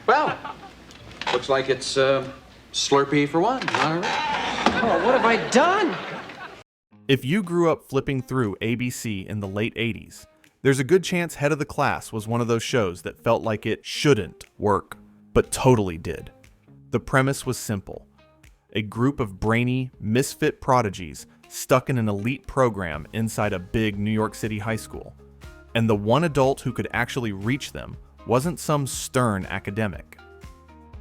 Well, looks like it's Slurpee for one. All right. Oh, what have I done? If you grew up flipping through ABC in the late 80s, there's a good chance Head of the Class was one of those shows that felt like it shouldn't work, but totally did. The premise was simple. A group of brainy, misfit prodigies stuck in an elite program inside a big New York City high school. And the one adult who could actually reach them wasn't some stern academic.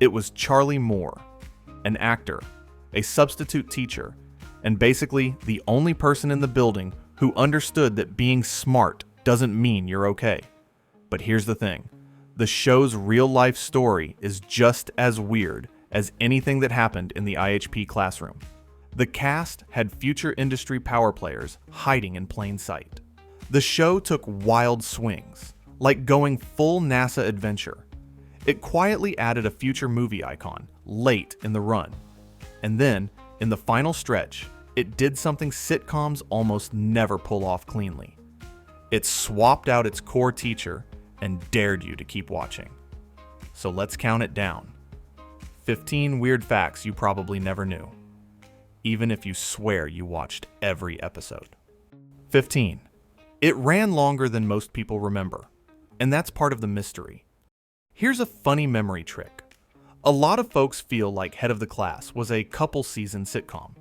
It was Charlie Moore, an actor, a substitute teacher, and basically the only person in the building who understood that being smart doesn't mean you're okay. But here's the thing. The show's real-life story is just as weird as anything that happened in the IHP classroom. The cast had future industry power players hiding in plain sight. The show took wild swings, like going full NASA adventure. It quietly added a future movie icon late in the run. And then, in the final stretch, it did something sitcoms almost never pull off cleanly. It swapped out its core teacher and dared you to keep watching. So let's count it down. 15 weird facts you probably never knew, even if you swear you watched every episode. 15. It ran longer than most people remember, and that's part of the mystery. Here's a funny memory trick. A lot of folks feel like Head of the Class was a couple-season sitcom,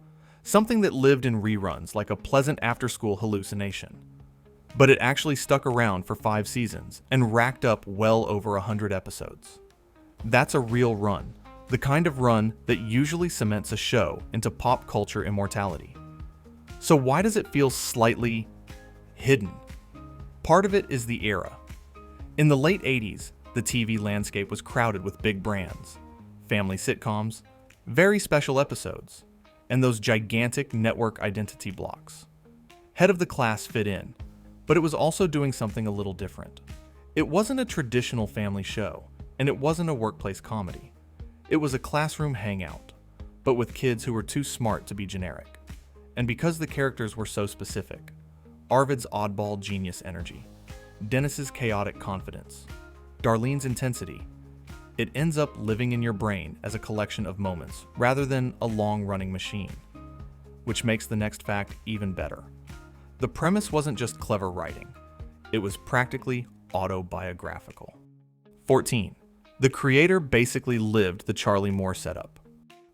something that lived in reruns like a pleasant after-school hallucination. But it actually stuck around for 5 seasons and racked up well over 100 episodes. That's a real run, the kind of run that usually cements a show into pop culture immortality. So why does it feel slightly hidden? Part of it is the era. In the late 80s, the TV landscape was crowded with big brands, family sitcoms, very special episodes, and those gigantic network identity blocks. Head of the Class fit in, but it was also doing something a little different. It wasn't a traditional family show, and it wasn't a workplace comedy. It was a classroom hangout, but with kids who were too smart to be generic. And because the characters were so specific, Arvid's oddball genius energy, Dennis's chaotic confidence, Darlene's intensity, it ends up living in your brain as a collection of moments rather than a long-running machine, which makes the next fact even better. The premise wasn't just clever writing, it was practically autobiographical. 14. The creator basically lived the Charlie Moore setup.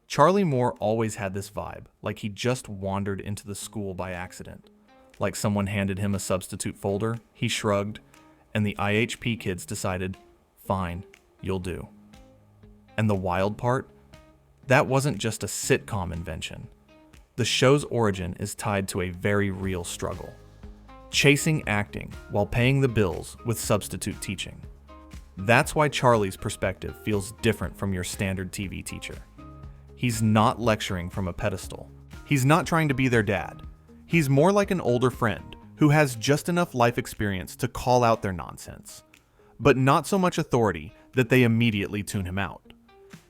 Charlie Moore always had this vibe, like he just wandered into the school by accident. Like someone handed him a substitute folder, he shrugged, and the IHP kids decided, fine, you'll do. And the wild part? That wasn't just a sitcom invention. The show's origin is tied to a very real struggle. Chasing acting while paying the bills with substitute teaching. That's why Charlie's perspective feels different from your standard TV teacher. He's not lecturing from a pedestal. He's not trying to be their dad. He's more like an older friend who has just enough life experience to call out their nonsense, but not so much authority that they immediately tune him out.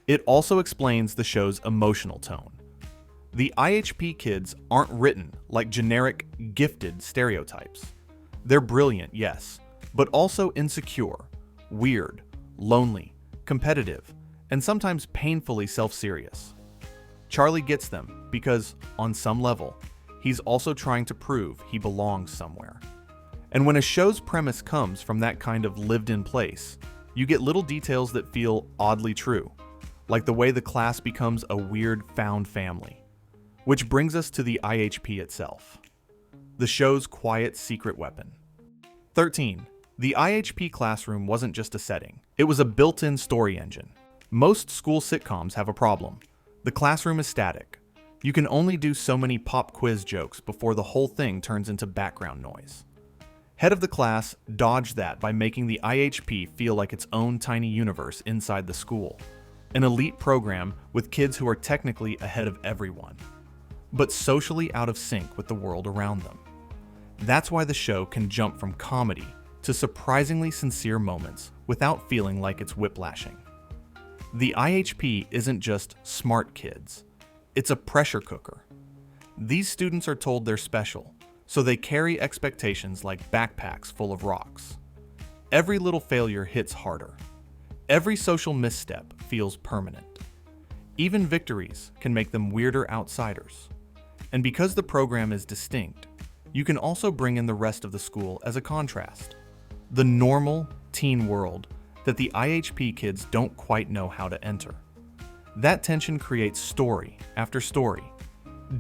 It also explains the show's emotional tone. The IHP kids aren't written like generic, gifted stereotypes. They're brilliant, yes, but also insecure, weird, lonely, competitive, and sometimes painfully self-serious. Charlie gets them because, on some level, he's also trying to prove he belongs somewhere. And when a show's premise comes from that kind of lived-in place, you get little details that feel oddly true, like the way the class becomes a weird found family. Which brings us to the IHP itself, the show's quiet secret weapon. 13. The IHP classroom wasn't just a setting, it was a built-in story engine. Most school sitcoms have a problem. The classroom is static. You can only do so many pop quiz jokes before the whole thing turns into background noise. Head of the Class dodged that by making the IHP feel like its own tiny universe inside the school, an elite program with kids who are technically ahead of everyone, but socially out of sync with the world around them. That's why the show can jump from comedy to surprisingly sincere moments without feeling like it's whiplashing. The IHP isn't just smart kids, it's a pressure cooker. These students are told they're special, so they carry expectations like backpacks full of rocks. Every little failure hits harder. Every social misstep feels permanent. Even victories can make them weirder outsiders. And because the program is distinct, you can also bring in the rest of the school as a contrast. The normal teen world that the IHP kids don't quite know how to enter. That tension creates story after story.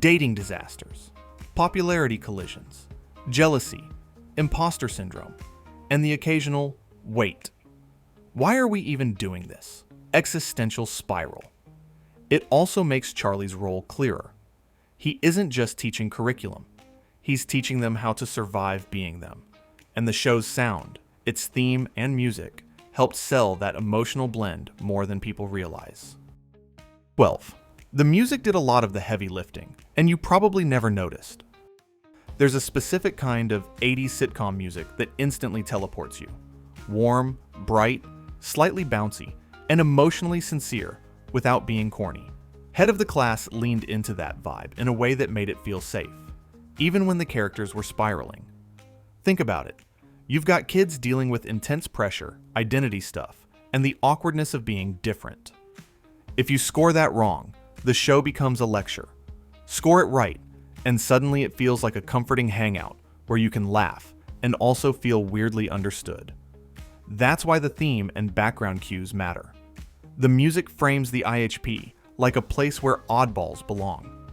Dating disasters, popularity collisions, jealousy, imposter syndrome, and the occasional, wait, why are we even doing this? Existential spiral. It also makes Charlie's role clearer. He isn't just teaching curriculum. He's teaching them how to survive being them. And the show's sound, its theme and music, helped sell that emotional blend more than people realize. 12. The music did a lot of the heavy lifting, and you probably never noticed. There's a specific kind of 80s sitcom music that instantly teleports you. Warm, bright, slightly bouncy, and emotionally sincere without being corny. Head of the Class leaned into that vibe in a way that made it feel safe, even when the characters were spiraling. Think about it. You've got kids dealing with intense pressure, identity stuff, and the awkwardness of being different. If you score that wrong, the show becomes a lecture. Score it right, and suddenly it feels like a comforting hangout where you can laugh and also feel weirdly understood. That's why the theme and background cues matter. The music frames the IHP like a place where oddballs belong.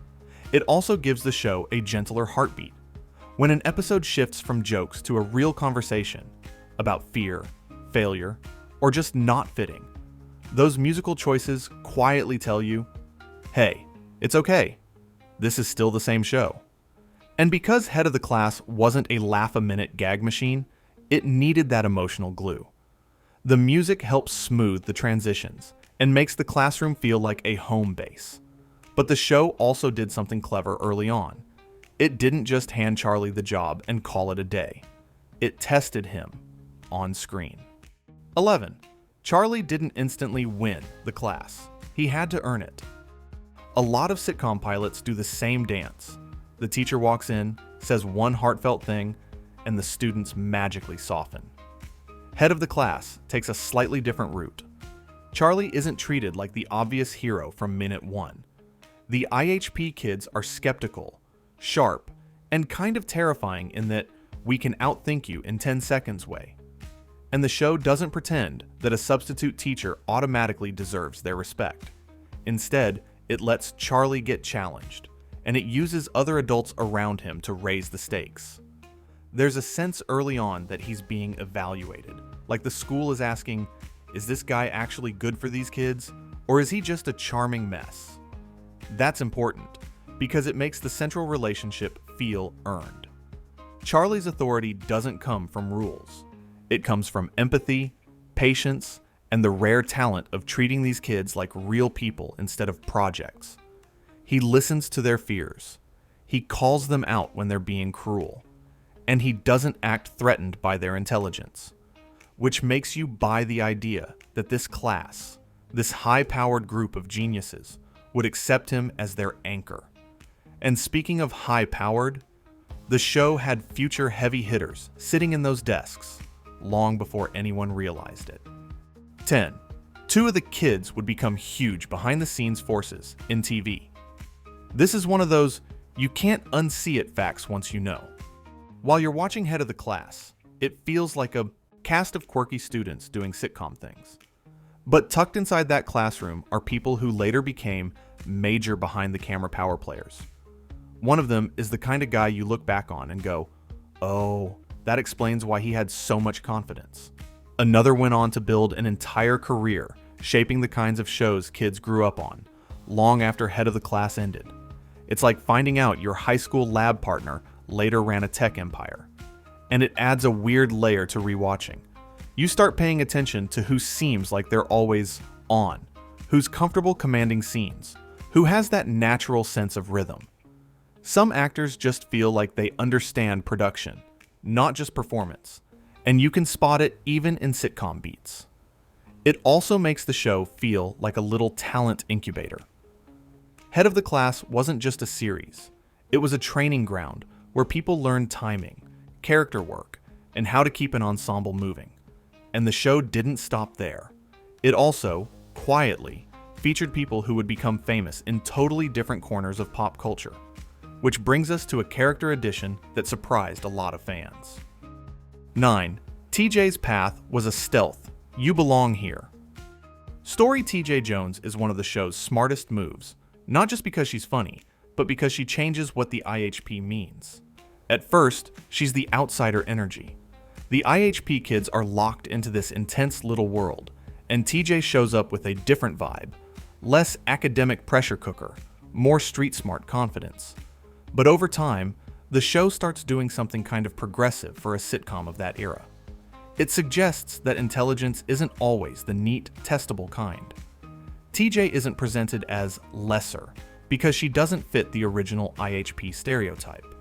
It also gives the show a gentler heartbeat. When an episode shifts from jokes to a real conversation about fear, failure, or just not fitting, those musical choices quietly tell you, hey, it's okay. This is still the same show. And because Head of the Class wasn't a laugh-a-minute gag machine, it needed that emotional glue. The music helps smooth the transitions and makes the classroom feel like a home base. But the show also did something clever early on. It didn't just hand Charlie the job and call it a day. It tested him on screen. 11. Charlie didn't instantly win the class. He had to earn it. A lot of sitcom pilots do the same dance. The teacher walks in, says one heartfelt thing, and the students magically soften. Head of the Class takes a slightly different route. Charlie isn't treated like the obvious hero from minute one. The IHP kids are skeptical, sharp, and kind of terrifying in that we can outthink you in 10 seconds way. And the show doesn't pretend that a substitute teacher automatically deserves their respect. Instead, it lets Charlie get challenged, and it uses other adults around him to raise the stakes. There's a sense early on that he's being evaluated, like the school is asking, is this guy actually good for these kids, or is he just a charming mess? That's important, because it makes the central relationship feel earned. Charlie's authority doesn't come from rules. It comes from empathy, patience, and the rare talent of treating these kids like real people instead of projects. He listens to their fears. He calls them out when they're being cruel. And he doesn't act threatened by their intelligence, which makes you buy the idea that this class, this high-powered group of geniuses, would accept him as their anchor. And speaking of high-powered, the show had future heavy hitters sitting in those desks long before anyone realized it. 10. Two of the kids would become huge behind-the-scenes forces in TV. This is one of those you can't unsee it facts once you know. While you're watching Head of the Class, it feels like a cast of quirky students doing sitcom things. But tucked inside that classroom are people who later became major behind-the-camera power players. One of them is the kind of guy you look back on and go, oh, that explains why he had so much confidence. Another went on to build an entire career shaping the kinds of shows kids grew up on, long after Head of the Class ended. It's like finding out your high school lab partner later ran a tech empire. And it adds a weird layer to rewatching. You start paying attention to who seems like they're always on, who's comfortable commanding scenes, who has that natural sense of rhythm. Some actors just feel like they understand production, not just performance, and you can spot it even in sitcom beats. It also makes the show feel like a little talent incubator. Head of the Class wasn't just a series, it was a training ground where people learned timing, character work, and how to keep an ensemble moving. And the show didn't stop there. It also, quietly, featured people who would become famous in totally different corners of pop culture, which brings us to a character addition that surprised a lot of fans. 9. TJ's path was a stealth. You belong here. Story TJ Jones is one of the show's smartest moves, not just because she's funny, but because she changes what the IHP means. At first, she's the outsider energy. The IHP kids are locked into this intense little world, and TJ shows up with a different vibe, less academic pressure cooker, more street-smart confidence. But over time, the show starts doing something kind of progressive for a sitcom of that era. It suggests that intelligence isn't always the neat, testable kind. TJ isn't presented as lesser because she doesn't fit the original IHP stereotype.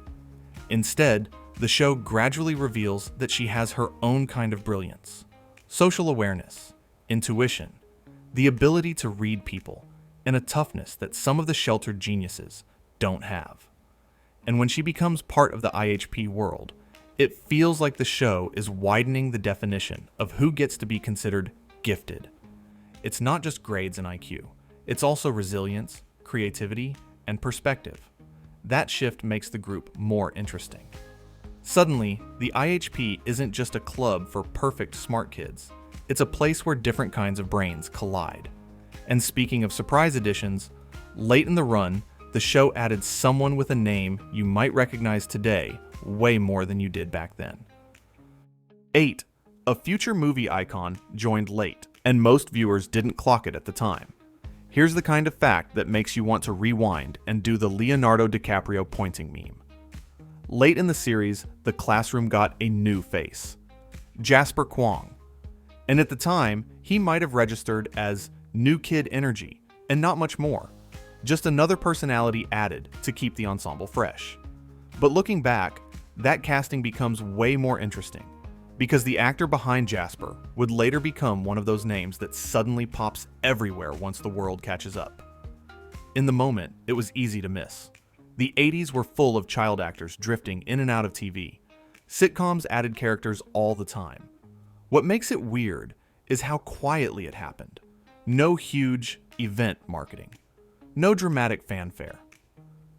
Instead, the show gradually reveals that she has her own kind of brilliance, social awareness, intuition, the ability to read people, and a toughness that some of the sheltered geniuses don't have. And when she becomes part of the IHP world, it feels like the show is widening the definition of who gets to be considered gifted. It's not just grades and IQ, it's also resilience, creativity, and perspective. That shift makes the group more interesting. Suddenly, the IHP isn't just a club for perfect smart kids. It's a place where different kinds of brains collide. And speaking of surprise additions, late in the run, the show added someone with a name you might recognize today way more than you did back then. 8. A future movie icon joined late, and most viewers didn't clock it at the time. Here's the kind of fact that makes you want to rewind and do the Leonardo DiCaprio pointing meme. Late in the series, the classroom got a new face, Jasper Kwong. And at the time, he might have registered as new kid energy, and not much more. Just another personality added to keep the ensemble fresh. But looking back, that casting becomes way more interesting, because the actor behind Jasper would later become one of those names that suddenly pops everywhere once the world catches up. In the moment, it was easy to miss. The 80s were full of child actors drifting in and out of TV. Sitcoms added characters all the time. What makes it weird is how quietly it happened. No huge event marketing. No dramatic fanfare.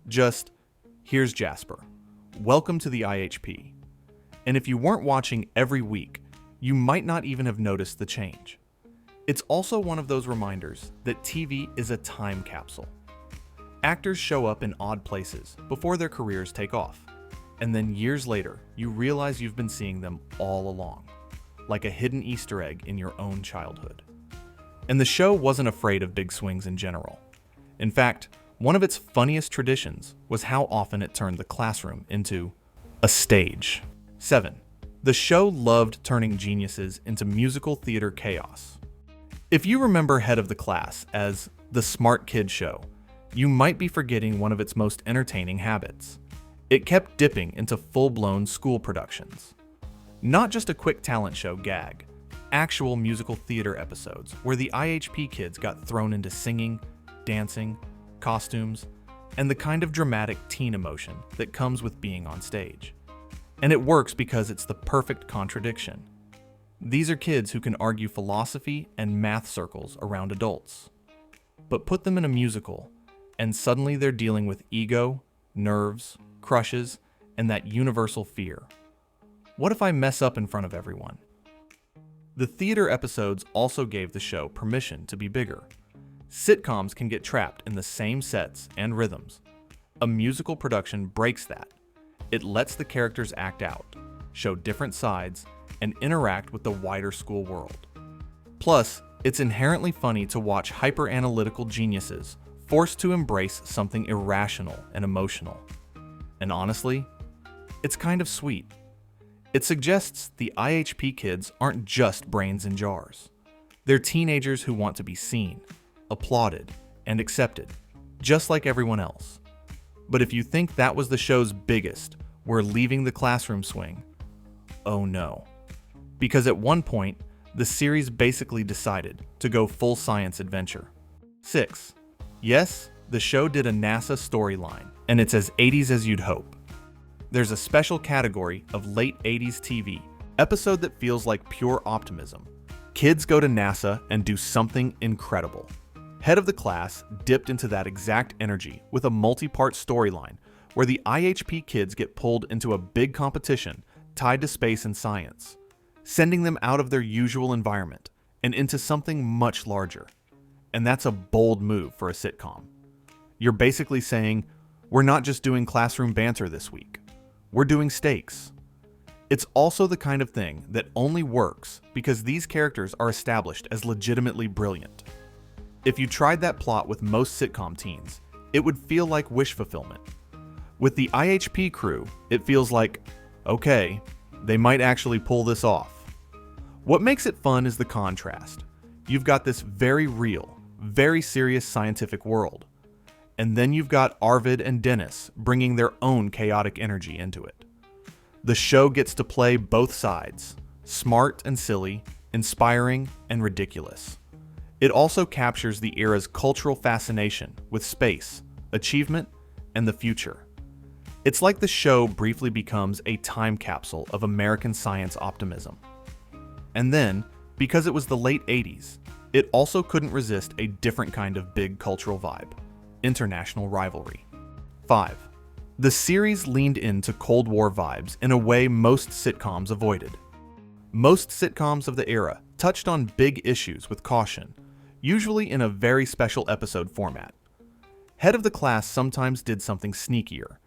Just, here's Jasper. Welcome to the IHP. And if you weren't watching every week, you might not even have noticed the change. It's also one of those reminders that TV is a time capsule. Actors show up in odd places before their careers take off, and then years later, you realize you've been seeing them all along, like a hidden Easter egg in your own childhood. And the show wasn't afraid of big swings in general. In fact, one of its funniest traditions was how often it turned the classroom into a stage. 7. The show loved turning geniuses into musical theater chaos. If you remember Head of the Class as the smart kid show, you might be forgetting one of its most entertaining habits. It kept dipping into full-blown school productions. Not just a quick talent show gag, actual musical theater episodes where the IHP kids got thrown into singing, dancing, costumes, and the kind of dramatic teen emotion that comes with being on stage. And it works because it's the perfect contradiction. These are kids who can argue philosophy and math circles around adults. But put them in a musical, and suddenly they're dealing with ego, nerves, crushes, and that universal fear. What if I mess up in front of everyone? The theater episodes also gave the show permission to be bigger. Sitcoms can get trapped in the same sets and rhythms. A musical production breaks that. It lets the characters act out, show different sides, and interact with the wider school world. Plus, it's inherently funny to watch hyper-analytical geniuses forced to embrace something irrational and emotional. And honestly, it's kind of sweet. It suggests the IHP kids aren't just brains in jars. They're teenagers who want to be seen, applauded, and accepted, just like everyone else. But if you think that was the show's biggest, we're leaving the classroom swing, oh no. Because at one point, the series basically decided to go full science adventure. 6. Yes, the show did a NASA storyline, and it's as 80s as you'd hope. There's a special category of late 80s TV, episode that feels like pure optimism. Kids go to NASA and do something incredible. Head of the Class dipped into that exact energy with a multi-part storyline where the IHP kids get pulled into a big competition tied to space and science, sending them out of their usual environment and into something much larger. And that's a bold move for a sitcom. You're basically saying, we're not just doing classroom banter this week. We're doing stakes. It's also the kind of thing that only works because these characters are established as legitimately brilliant. If you tried that plot with most sitcom teens, it would feel like wish fulfillment. With the IHP crew, it feels like, okay, they might actually pull this off. What makes it fun is the contrast. You've got this very real, very serious scientific world. And then you've got Arvid and Dennis bringing their own chaotic energy into it. The show gets to play both sides, smart and silly, inspiring and ridiculous. It also captures the era's cultural fascination with space, achievement, and the future. It's like the show briefly becomes a time capsule of American science optimism. And then, because it was the late 80s, it also couldn't resist a different kind of big cultural vibe: international rivalry. 5. The series leaned into Cold War vibes in a way most sitcoms avoided. Most sitcoms of the era touched on big issues with caution, usually in a very special episode format. Head of the Class sometimes did something sneakier.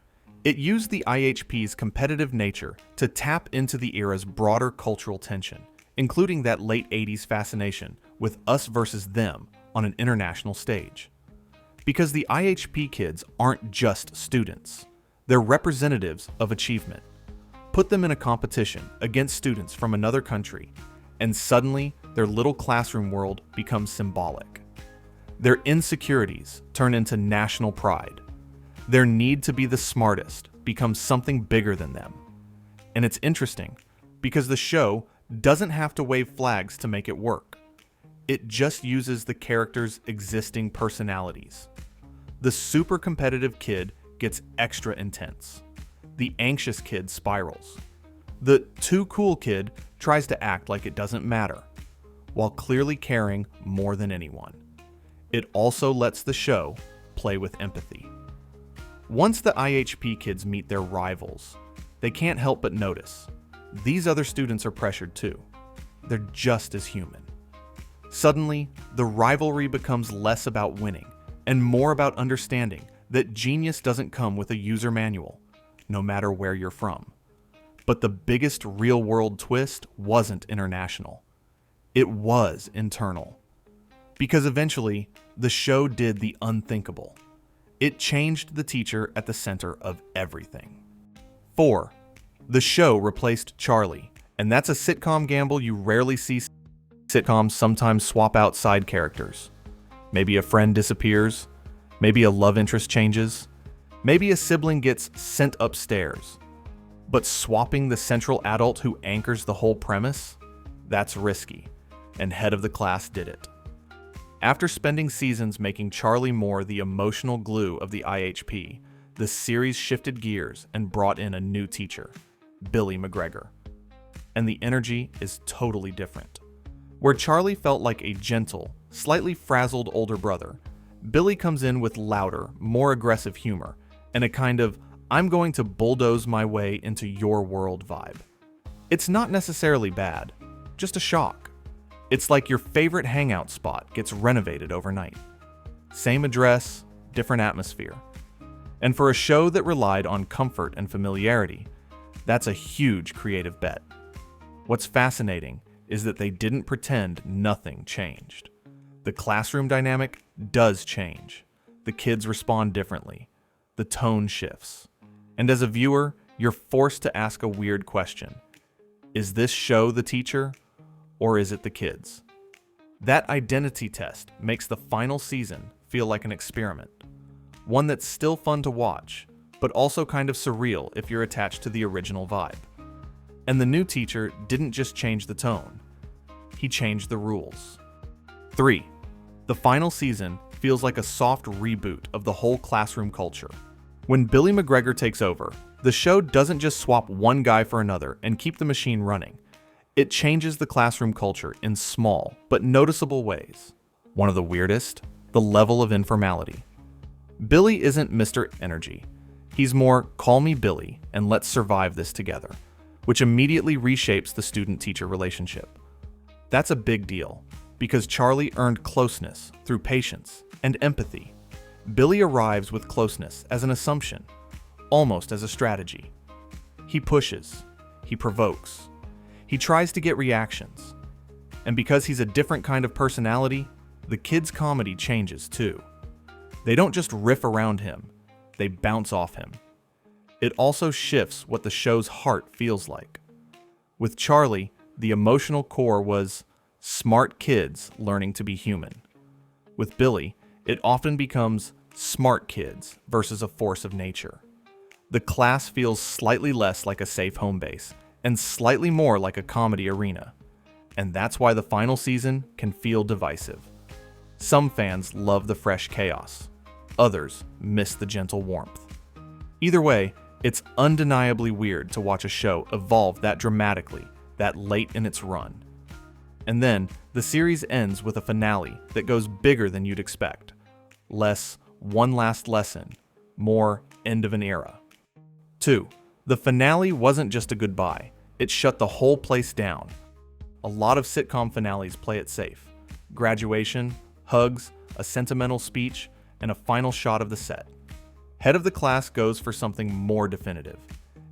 It used the IHP's competitive nature to tap into the era's broader cultural tension, including that late 80s fascination with us versus them on an international stage. Because the IHP kids aren't just students. They're representatives of achievement. Put them in a competition against students from another country, and suddenly their little classroom world becomes symbolic. Their insecurities turn into national pride. Their need to be the smartest becomes something bigger than them. And it's interesting, because the show doesn't have to wave flags to make it work. It just uses the characters' existing personalities. The super competitive kid gets extra intense. The anxious kid spirals. The too cool kid tries to act like it doesn't matter, while clearly caring more than anyone. It also lets the show play with empathy. Once the IHP kids meet their rivals, they can't help but notice these other students are pressured too. They're just as human. Suddenly, the rivalry becomes less about winning and more about understanding that genius doesn't come with a user manual, no matter where you're from. But the biggest real-world twist wasn't international. It was internal. Because eventually, the show did the unthinkable. It changed the teacher at the center of everything. 4. The show replaced Charlie, and that's a sitcom gamble you rarely see. Sitcoms sometimes swap out side characters. Maybe a friend disappears. Maybe a love interest changes. Maybe a sibling gets sent upstairs. But swapping the central adult who anchors the whole premise? That's risky, and Head of the Class did it. After spending seasons making Charlie Moore the emotional glue of the IHP, the series shifted gears and brought in a new teacher, Billy McGregor. And the energy is totally different. Where Charlie felt like a gentle, slightly frazzled older brother, Billy comes in with louder, more aggressive humor, and a kind of, I'm going to bulldoze my way into your world vibe. It's not necessarily bad, just a shock. It's like your favorite hangout spot gets renovated overnight. Same address, different atmosphere. And for a show that relied on comfort and familiarity, that's a huge creative bet. What's fascinating is that they didn't pretend nothing changed. The classroom dynamic does change. The kids respond differently. The tone shifts. And as a viewer, you're forced to ask a weird question. Is this show the teacher, or is it the kids? That identity test makes the final season feel like an experiment. One that's still fun to watch, but also kind of surreal if you're attached to the original vibe. And the new teacher didn't just change the tone. He changed the rules. 3. The final season feels like a soft reboot of the whole classroom culture. When Billy McGregor takes over, the show doesn't just swap one guy for another and keep the machine running. It changes the classroom culture in small but noticeable ways. One of the weirdest, the level of informality. Billy isn't Mr. Energy. He's more, call me Billy and let's survive this together, which immediately reshapes the student-teacher relationship. That's a big deal, because Charlie earned closeness through patience and empathy. Billy arrives with closeness as an assumption, almost as a strategy. He pushes, he provokes, he tries to get reactions. And because he's a different kind of personality, the kids' comedy changes too. They don't just riff around him, they bounce off him. It also shifts what the show's heart feels like. With Charlie, the emotional core was smart kids learning to be human. With Billy, it often becomes smart kids versus a force of nature. The class feels slightly less like a safe home base and slightly more like a comedy arena. And that's why the final season can feel divisive. Some fans love the fresh chaos. Others miss the gentle warmth. Either way, it's undeniably weird to watch a show evolve that dramatically, that late in its run. And then, the series ends with a finale that goes bigger than you'd expect. Less one last lesson, more end of an era. 2. The finale wasn't just a goodbye, it shut the whole place down. A lot of sitcom finales play it safe. Graduation, hugs, a sentimental speech, and a final shot of the set. Head of the Class goes for something more definitive.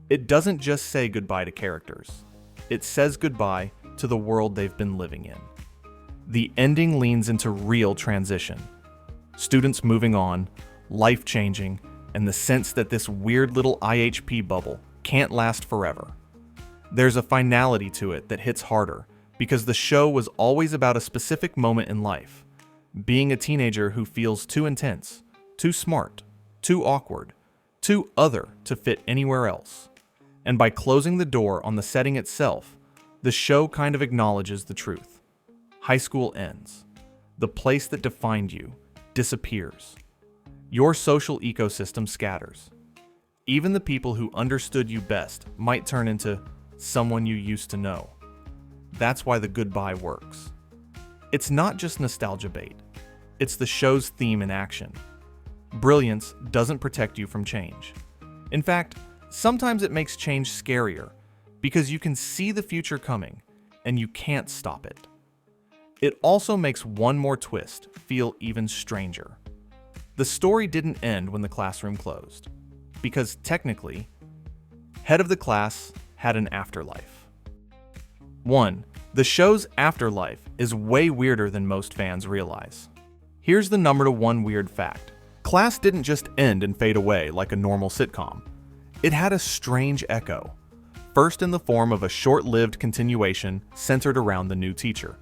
It doesn't just say goodbye to characters. It says goodbye to the world they've been living in. The ending leans into real transition. Students moving on, life changing, and the sense that this weird little IHP bubble can't last forever. There's a finality to it that hits harder because the show was always about a specific moment in life. Being a teenager who feels too intense, too smart, too awkward, too other to fit anywhere else. And by closing the door on the setting itself, the show kind of acknowledges the truth. High school ends. The place that defined you disappears. Your social ecosystem scatters. Even the people who understood you best might turn into someone you used to know. That's why the goodbye works. It's not just nostalgia bait. It's the show's theme in action. Brilliance doesn't protect you from change. In fact, sometimes it makes change scarier because you can see the future coming and you can't stop it. It also makes one more twist feel even stranger. The story didn't end when the classroom closed, because technically, Head of the Class had an afterlife. 1. The show's afterlife is way weirder than most fans realize. Here's the number to one weird fact. Class didn't just end and fade away like a normal sitcom. It had a strange echo. First in the form of a short-lived continuation centered around the new teacher,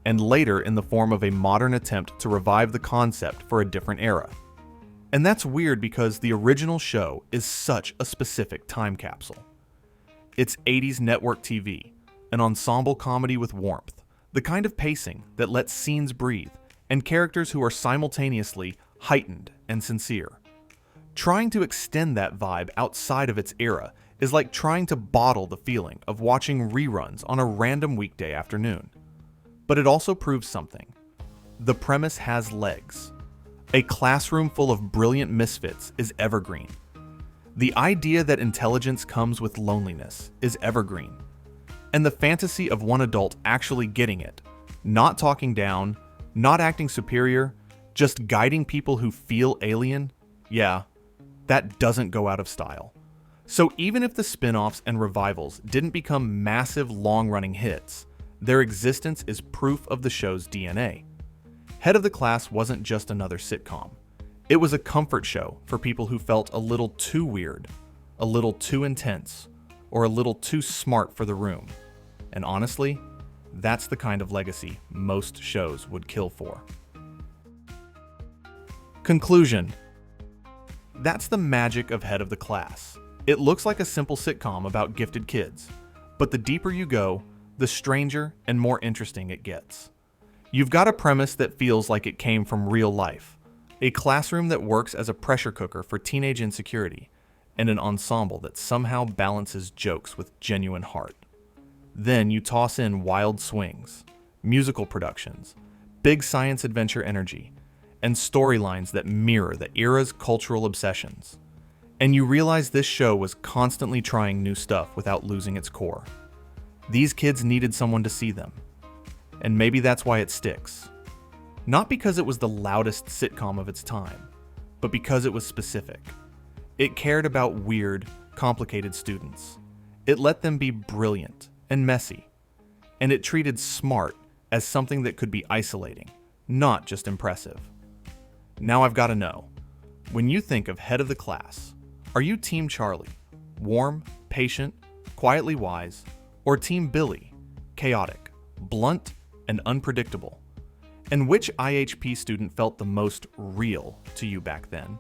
and later in the form of a modern attempt to revive the concept for a different era. And that's weird because the original show is such a specific time capsule. It's 80s network TV, an ensemble comedy with warmth, the kind of pacing that lets scenes breathe, and characters who are simultaneously heightened and sincere. Trying to extend that vibe outside of its era is like trying to bottle the feeling of watching reruns on a random weekday afternoon. But it also proves something. The premise has legs. A classroom full of brilliant misfits is evergreen. The idea that intelligence comes with loneliness is evergreen. And the fantasy of one adult actually getting it, not talking down, not acting superior, just guiding people who feel alien, yeah, that doesn't go out of style. So even if the spin-offs and revivals didn't become massive long-running hits, their existence is proof of the show's DNA. Head of the Class wasn't just another sitcom. It was a comfort show for people who felt a little too weird, a little too intense, or a little too smart for the room. And honestly, that's the kind of legacy most shows would kill for. Conclusion. That's the magic of Head of the Class. It looks like a simple sitcom about gifted kids, but the deeper you go, the stranger and more interesting it gets. You've got a premise that feels like it came from real life, a classroom that works as a pressure cooker for teenage insecurity, and an ensemble that somehow balances jokes with genuine heart. Then you toss in wild swings, musical productions, big science adventure energy, and storylines that mirror the era's cultural obsessions. And you realize this show was constantly trying new stuff without losing its core. These kids needed someone to see them. And maybe that's why it sticks. Not because it was the loudest sitcom of its time, but because it was specific. It cared about weird, complicated students. It let them be brilliant and messy. And it treated smart as something that could be isolating, not just impressive. Now I've got to know, when you think of head of the class, are you Team Charlie, warm, patient, quietly wise, or Team Billy, chaotic, blunt, and unpredictable? And which IHP student felt the most real to you back then?